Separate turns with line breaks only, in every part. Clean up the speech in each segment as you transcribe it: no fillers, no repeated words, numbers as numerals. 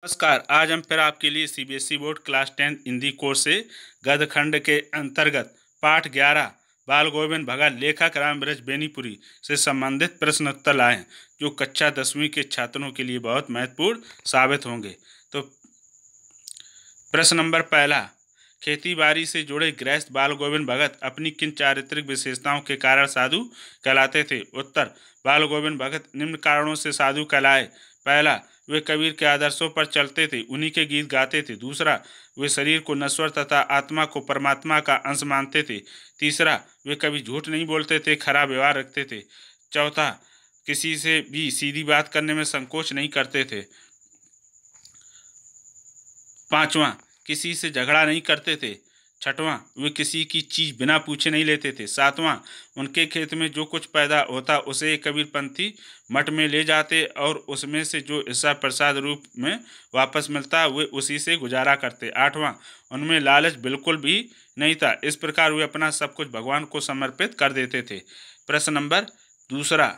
नमस्कार। आज हम फिर आपके लिए CBSE board class 10 Hindi course से गद्य खंड के अंतर्गत पाठ 11 बाल गोविंद भगत लेखक राम ब्रज बेनीपुरी से संबंधित प्रश्न उत्तर लाए हैं, जो कक्षा 10वीं के छात्रों के लिए बहुत महत्वपूर्ण साबित होंगे। तो प्रश्न नंबर पहला, खेती बाड़ी से जुड़े गृहस्थ बाल गोविंद भगत अपनी किन चारित्रिक विशेषताओं के कारण साधु कहलाते थे? उत्तर, बाल गोविंद भगत निम्न कारणों से साधु कहलाए। पहला, वे कबीर के आदर्शों पर चलते थे, उन्हीं के गीत गाते थे। दूसरा, वे शरीर को नश्वर तथा आत्मा को परमात्मा का अंश मानते थे। तीसरा, वे कभी झूठ नहीं बोलते थे, खरा व्यवहार रखते थे। चौथा, किसी से भी सीधी बात करने में संकोच नहीं करते थे। पांचवा, किसी से झगड़ा नहीं करते थे। छठवां, वे किसी की चीज बिना पूछे नहीं लेते थे। सातवां, उनके खेत में जो कुछ पैदा होता उसे कबीरपंथी मठ में ले जाते और उसमें से जो हिस्सा प्रसाद रूप में वापस मिलता वे उसी से गुजारा करते। आठवां, उनमें लालच बिल्कुल भी नहीं था। इस प्रकार वे अपना सब कुछ भगवान को समर्पित कर देते थे। प्रश्न नंबर दूसरा,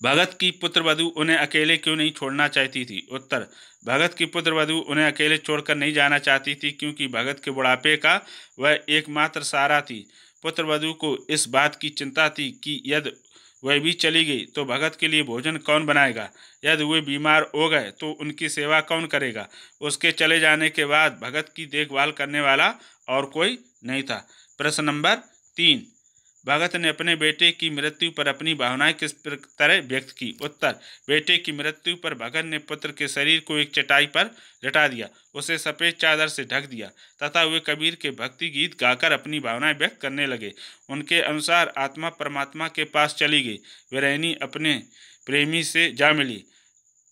भगत की पुत्रवधू उन्हें अकेले क्यों नहीं छोड़ना चाहती थी? उत्तर, भगत की पुत्रवधू उन्हें अकेले छोड़कर नहीं जाना चाहती थी, क्योंकि भगत के बुढ़ापे का वह एकमात्र सहारा थी। पुत्रवधू को इस बात की चिंता थी कि यदि वह भी चली गई तो भगत के लिए भोजन कौन बनाएगा, यदि वे बीमार हो गए तो उनकी सेवा कौन करेगा। उसके चले जाने के बाद भगत की देखभाल करने वाला और कोई नहीं था। प्रश्न नंबर 3, भगत ने अपने बेटे की मृत्यु पर अपनी भावनाएं किस तरह व्यक्त की? उत्तर, बेटे की मृत्यु पर भगत ने पुत्र के शरीर को एक चटाई पर लिटा दिया, उसे सफ़ेद चादर से ढक दिया तथा वे कबीर के भक्ति गीत गाकर अपनी भावनाएं व्यक्त करने लगे। उनके अनुसार आत्मा परमात्मा के पास चली गई, विरहिणी अपने प्रेमी से जा मिली।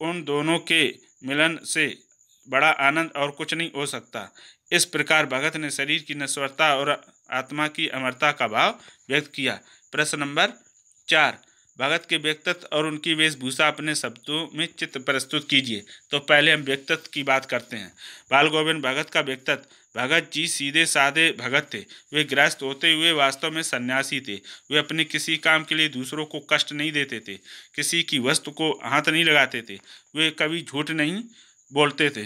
उन दोनों के मिलन से बड़ा आनंद और कुछ नहीं हो सकता। इस प्रकार भगत ने शरीर की नश्वरता और आत्मा की अमरता का भाव व्यक्त किया। प्रश्न नंबर 4, भगत के व्यक्तित्व और उनकी वेशभूषा अपने शब्दों में चित्र प्रस्तुत कीजिए। तो पहले हम व्यक्तित्व की बात करते हैं। बाल गोविंद भगत का व्यक्तित्व, भगत जी सीधे साधे भगत थे। वे गृहस्थ होते हुए वास्तव में सन्यासी थे। वे अपने किसी काम के लिए दूसरों को कष्ट नहीं देते थे, किसी की वस्तु को हाथ नहीं लगाते थे, वे कभी झूठ नहीं बोलते थे,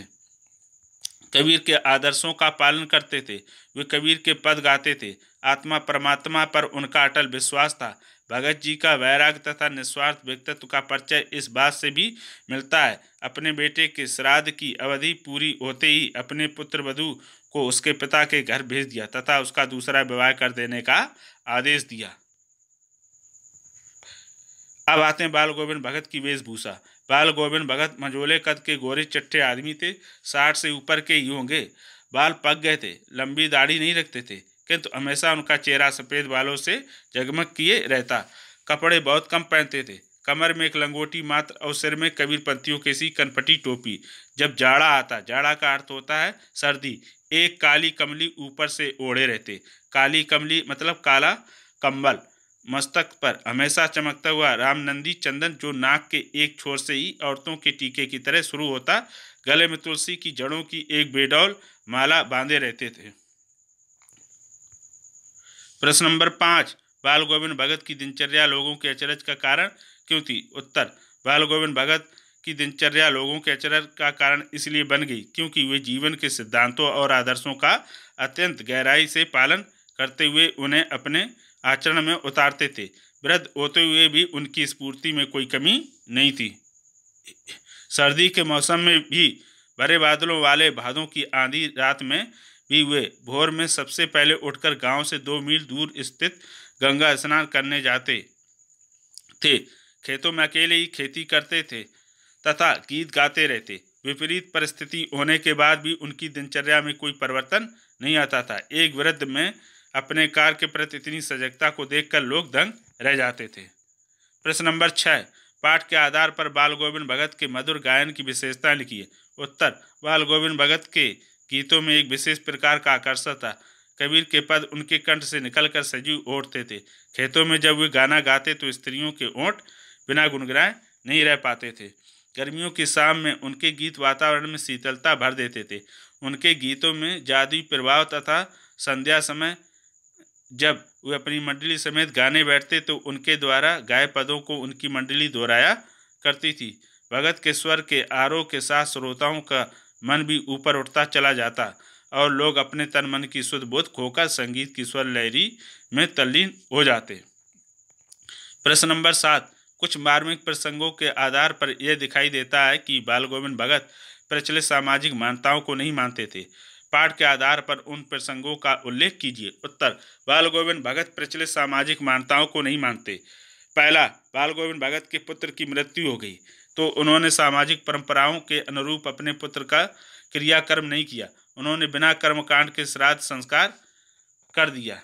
कबीर के आदर्शों का पालन करते थे, वे कबीर के पद गाते थे। आत्मा परमात्मा पर उनका अटल विश्वास था। भगत जी का वैराग्य तथा निस्वार्थ व्यक्तित्व का परिचय इस बात से भी मिलता है, अपने बेटे के श्राद्ध की अवधि पूरी होते ही अपने पुत्र वधू को उसके पिता के घर भेज दिया तथा उसका दूसरा विवाह कर देने का आदेश दिया। अब आते हैं बाल गोविंद भगत की वेशभूषा। बाल गोविंद भगत मंझोले कद के गोरे चिट्टे आदमी थे, 60 से ऊपर के ही होंगे। बाल पक गए थे, लंबी दाढ़ी नहीं रखते थे, किंतु हमेशा उनका चेहरा सफ़ेद बालों से जगमग किए रहता। कपड़े बहुत कम पहनते थे, कमर में एक लंगोटी मात्र और सिर में कबीरपंथियों की सी कनपटी टोपी। जब जाड़ा आता, जाड़ा का अर्थ होता है सर्दी, एक काली कमली ऊपर से ओढ़े रहते। काली कमली मतलब काला कंबल। मस्तक पर हमेशा चमकता हुआ रामनंदी चंदन, जो नाक के एक छोर से ही औरतों के टीके की तरह शुरू होता, गले में तुलसी की जड़ों की एक बेडौल माला बांधे रहते थे। प्रश्न नंबर 5, बाल गोविंद भगत की दिनचर्या लोगों के अचरज का कारण क्यों थी? उत्तर, बाल गोविंद भगत की दिनचर्या लोगों के अचरज का कारण इसलिए बन गई क्योंकि वे जीवन के सिद्धांतों और आदर्शों का अत्यंत गहराई से पालन करते हुए उन्हें अपने आचरण में उतारते थे। वृद्ध होते हुए भी उनकी स्फूर्ति में कोई कमी नहीं थी। सर्दी के मौसम में भी भरे बादलों वाले भादों की आंधी रात में भी वे भोर में सबसे पहले उठकर गांव से 2 मील दूर स्थित गंगा स्नान करने जाते थे। खेतों में अकेले ही खेती करते थे तथा गीत गाते रहते। विपरीत परिस्थिति होने के बाद भी उनकी दिनचर्या में कोई परिवर्तन नहीं आता था। एक वृद्ध में अपने कार्य के प्रति इतनी सजगता को देखकर लोग दंग रह जाते थे। प्रश्न नंबर 6, पाठ के आधार पर बाल गोविंद भगत के मधुर गायन की विशेषता लिखिए। उत्तर, बाल गोविंद भगत के गीतों में एक विशेष प्रकार का आकर्षण था। कबीर के पद उनके कंठ से निकलकर सजीव उठते थे। खेतों में जब वे गाना गाते तो स्त्रियों के ओंठ बिना गुनगुनाए नहीं रह पाते थे। गर्मियों की शाम में उनके गीत वातावरण में शीतलता भर देते थे। उनके गीतों में जादुई प्रभाव तथा संध्या समय जब वे अपनी मंडली समेत गाने बैठते तो उनके द्वारा गाए पदों को उनकी मंडली दोहराया करती थी। भगत के स्वर के आरोह के साथ श्रोताओं का मन भी ऊपर उठता चला जाता और लोग अपने तन मन की शुद्ध बोध खोकर संगीत की स्वर लहरी में तल्लीन हो जाते। प्रश्न नंबर 7। कुछ मार्मिक प्रसंगों के आधार पर यह दिखाई देता है कि बाल गोविंद भगत प्रचलित सामाजिक मान्यताओं को नहीं मानते थे। पाठ के आधार पर उन प्रसंगों का उल्लेख कीजिए। उत्तर, बाल गोविंद भगत प्रचलित सामाजिक मान्यताओं को नहीं मानते। पहला, बाल गोविंद भगत के पुत्र की मृत्यु हो गई तो उन्होंने सामाजिक परंपराओं के अनुरूप अपने पुत्र का क्रियाकर्म नहीं किया, उन्होंने बिना कर्मकांड के श्राद्ध संस्कार कर दिया।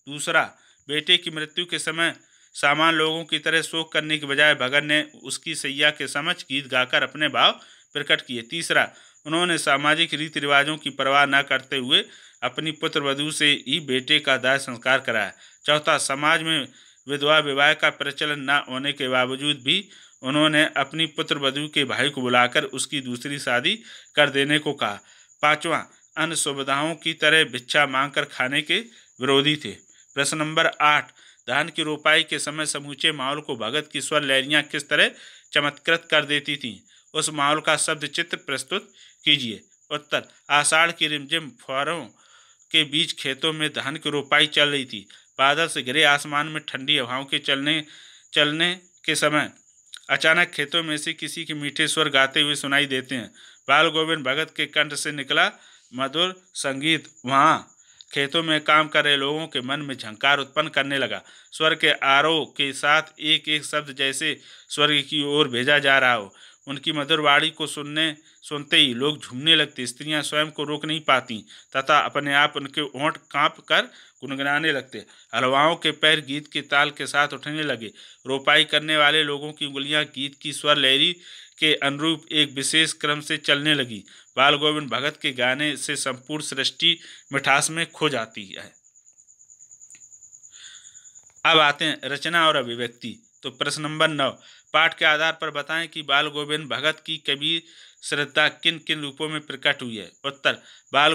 दूसरा, बेटे की मृत्यु के समय सामान्य लोगों की तरह शोक करने के बजाय भगत ने उसकी सैया के समक्ष गीत गाकर अपने भाव प्रकट किए। तीसरा, उन्होंने सामाजिक रीति रिवाजों की परवाह न करते हुए अपनी पुत्र वधू से ही बेटे का दाह संस्कार कराया। चौथा, समाज में विधवा विवाह का प्रचलन न होने के बावजूद भी उन्होंने अपनी पुत्र वधू के भाई को बुलाकर उसकी दूसरी शादी कर देने को कहा। पांचवा, अन्य सुविधाओं की तरह भिक्षा मांगकर खाने के विरोधी थे। प्रश्न नंबर 8। धान की रोपाई के समय समूचे माहौल को भगत की स्वर लहरियां किस तरह चमत्कृत कर देती थीं? उस माहौल का शब्द चित्र प्रस्तुत कीजिए। उत्तर, आषाढ़ की रिमझिम फुहारों के बीच खेतों में धान की रोपाई चल रही थी। बादल से घिरे आसमान में ठंडी हवाओं के चलने के समय अचानक खेतों में से किसी के मीठे स्वर गाते हुए सुनाई देते हैं। बाल गोविंद भगत के कंठ से निकला मधुर संगीत वहाँ खेतों में काम कर रहे लोगों के मन में झंकार उत्पन्न करने लगा। स्वर के आरोह के साथ एक एक शब्द जैसे स्वर्ग की ओर भेजा जा रहा हो। उनकी मधुर वाणी को सुनते ही लोग झूमने लगते, स्त्रियां स्वयं को रोक नहीं पाती तथा अपने आप उनके होंठ कांप कर गुनगुनाने लगते। हलवाओं के पैर गीत के ताल के साथ उठने लगे। रोपाई करने वाले लोगों की उंगलियां गीत की स्वर लहरी के अनुरूप एक विशेष क्रम से चलने लगी। बाल गोविंद भगत के गाने से संपूर्ण सृष्टि मिठास में खो जाती है। अब आते हैं रचना और अभिव्यक्ति। तो प्रश्न नंबर 9। पाठ के आधार पर बताएं कि बाल गोविंद भगत की कबीर श्रद्धा किन किन रूपों में प्रकट हुई है। उत्तर, बाल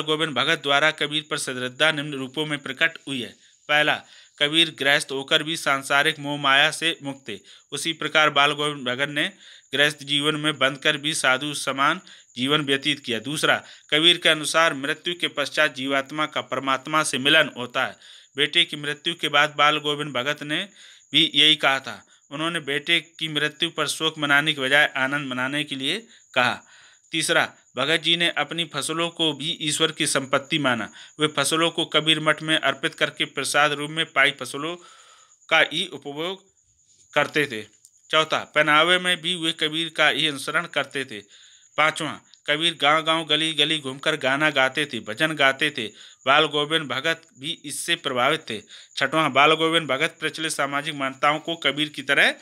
गोविंद भगत द्वारा कबीर पर श्रद्धा निम्न रूपों में प्रकट हुई है। पहला, कबीर गृहस्थ होकर भी सांसारिक मोह माया से मुक्त थे। उसी प्रकार बाल गोविंद भगत ने गृहस्थ जीवन में बंधकर भी साधु समान जीवन व्यतीत किया। दूसरा, कबीर के अनुसार मृत्यु के पश्चात जीवात्मा का परमात्मा से मिलन होता है। बेटे की मृत्यु के बाद बाल गोविंद भगत ने भी यही कहा था। उन्होंने बेटे की मृत्यु पर शोक मनाने के बजाय आनंद मनाने के लिए कहा। तीसरा, भगत जी ने अपनी फसलों को भी ईश्वर की संपत्ति माना। वे फसलों को कबीर मठ में अर्पित करके प्रसाद रूप में पाई फसलों का ही उपभोग करते थे। चौथा, पहनावे में भी वे कबीर का ही अनुसरण करते थे। पांचवा, कबीर गांव गांव गली गली घूमकर गाना गाते थे, भजन गाते थे। बाल गोविंद भगत भी इससे प्रभावित थे। छठवां, बाल गोविंद भगत प्रचलित सामाजिक मान्यताओं को कबीर की तरह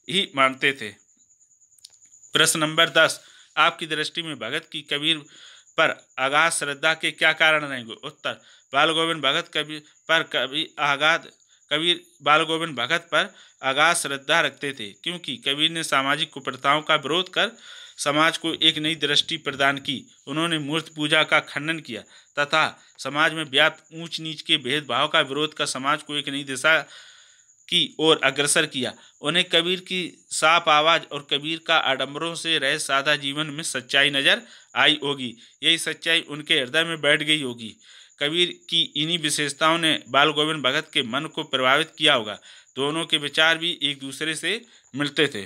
ही मानते थे। प्रश्न नंबर 10। आपकी दृष्टि में भगत की कबीर पर अगाध श्रद्धा के क्या कारण रहेंगे। उत्तर, बाल गोविंद भगत कबीर बाल गोविंद भगत पर अगाध श्रद्धा रखते थे, क्योंकि कबीर ने सामाजिक कुप्रथाओं का विरोध कर समाज को एक नई दृष्टि प्रदान की। उन्होंने मूर्ति पूजा का खंडन किया तथा समाज में व्याप्त ऊंच नीच के भेदभाव का विरोध कर समाज को एक नई दिशा की ओर अग्रसर किया। उन्हें कबीर की साफ आवाज़ और कबीर का आडंबरों से रह सादा जीवन में सच्चाई नजर आई होगी। यही सच्चाई उनके हृदय में बैठ गई होगी। कबीर की इन्हीं विशेषताओं ने बाल गोविंद भगत के मन को प्रभावित किया होगा। दोनों के विचार भी एक दूसरे से मिलते थे।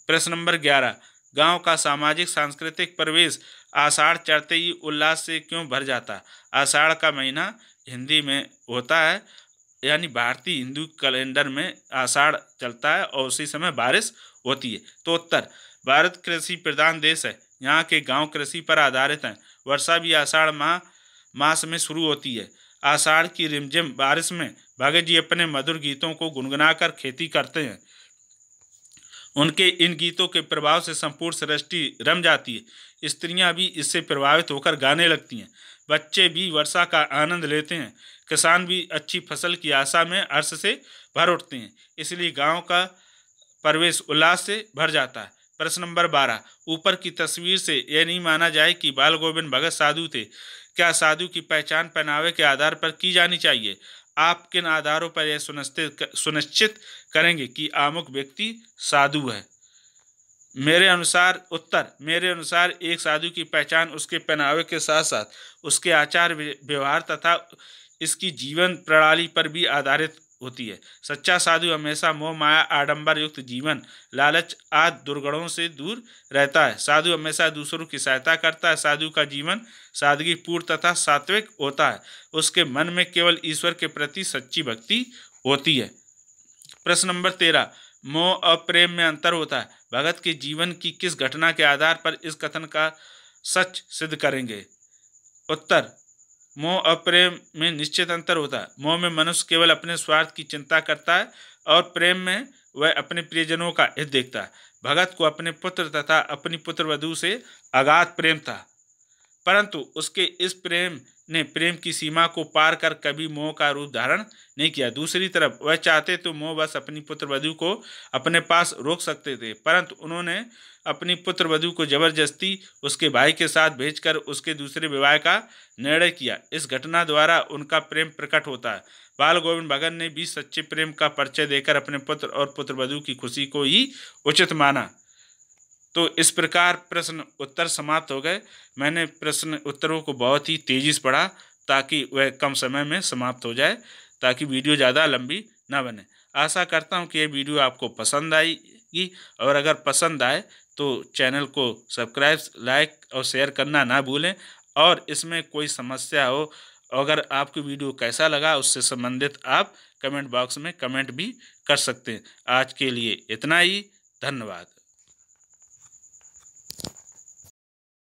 प्रश्न नंबर 11। गांव का सामाजिक सांस्कृतिक परिवेश आषाढ़ चढ़ते ही उल्लास से क्यों भर जाता। आषाढ़ का महीना हिंदी में होता है, यानी भारतीय हिंदू कैलेंडर में आषाढ़ चलता है और उसी समय बारिश होती है। तो उत्तर, भारत कृषि प्रधान देश है, यहाँ के गांव कृषि पर आधारित हैं। वर्षा भी आषाढ़ मास में शुरू होती है। आषाढ़ की रिमझिम बारिश में भगत जी अपने मधुर गीतों को गुनगुनाकर खेती करते हैं। उनके इन गीतों के प्रभाव से संपूर्ण सृष्टि रम जाती है। स्त्रियां भी इससे प्रभावित होकर गाने लगती हैं। बच्चे भी वर्षा का आनंद लेते हैं। किसान भी अच्छी फसल की आशा में हर्ष से भर उठते हैं। इसलिए गांव का परिवेश उल्लास से भर जाता है। प्रश्न नंबर 12। ऊपर की तस्वीर से यह नहीं माना जाए कि बाल गोविंद भगत साधु थे। क्या साधु की पहचान पहनावे के आधार पर की जानी चाहिए। आप किन आधारों पर यह सुनिश्चित करेंगे कि आमुख व्यक्ति साधु है। मेरे अनुसार एक साधु की पहचान उसके पहनावे के साथ साथ उसके आचार व्यवहार तथा इसकी जीवन प्रणाली पर भी आधारित होती है। सच्चा साधु हमेशा मोह माया आडंबर युक्त जीवन, लालच आदि दुर्गुणों से दूर रहता है। साधु हमेशा दूसरों की सहायता करता है। साधु का जीवन सादगी पूर्ण तथा सात्विक होता है। उसके मन में केवल ईश्वर के प्रति सच्ची भक्ति होती है। प्रश्न नंबर 13, मोह और प्रेम में अंतर होता है। भगत के जीवन की किस घटना के आधार पर इस कथन का सच सिद्ध करेंगे? उत्तर, मोह और प्रेम में निश्चित अंतर होता है। मोह में मनुष्य केवल अपने स्वार्थ की चिंता करता है और प्रेम में वह अपने प्रियजनों का हित देखता है। भगत को अपने पुत्र तथा अपनी पुत्र वधू से अगाध प्रेम था, परंतु उसके इस प्रेम ने प्रेम की सीमा को पार कर कभी मोह का रूप धारण नहीं किया। दूसरी तरफ वह चाहते तो मोह बस अपनी पुत्र वधू को अपने पास रोक सकते थे, परंतु उन्होंने अपनी पुत्र वधू को जबरदस्ती उसके भाई के साथ भेजकर उसके दूसरे विवाह का निर्णय किया। इस घटना द्वारा उनका प्रेम प्रकट होता है। बाल गोविंद भगत ने भी सच्चे प्रेम का परिचय देकर अपने पुत्र और पुत्र वधू की खुशी को ही उचित माना। तो इस प्रकार प्रश्न उत्तर समाप्त हो गए। मैंने प्रश्न उत्तरों को बहुत ही तेजी से पढ़ा ताकि वह कम समय में समाप्त हो जाए, ताकि वीडियो ज़्यादा लंबी ना बने। आशा करता हूँ कि ये वीडियो आपको पसंद आएगी, और अगर पसंद आए तो चैनल को सब्सक्राइब, लाइक और शेयर करना ना भूलें। और इसमें कोई समस्या हो, अगर आपको वीडियो कैसा लगा उससे संबंधित आप कमेंट बॉक्स में कमेंट भी कर सकते हैं। आज के लिए इतना ही। धन्यवाद।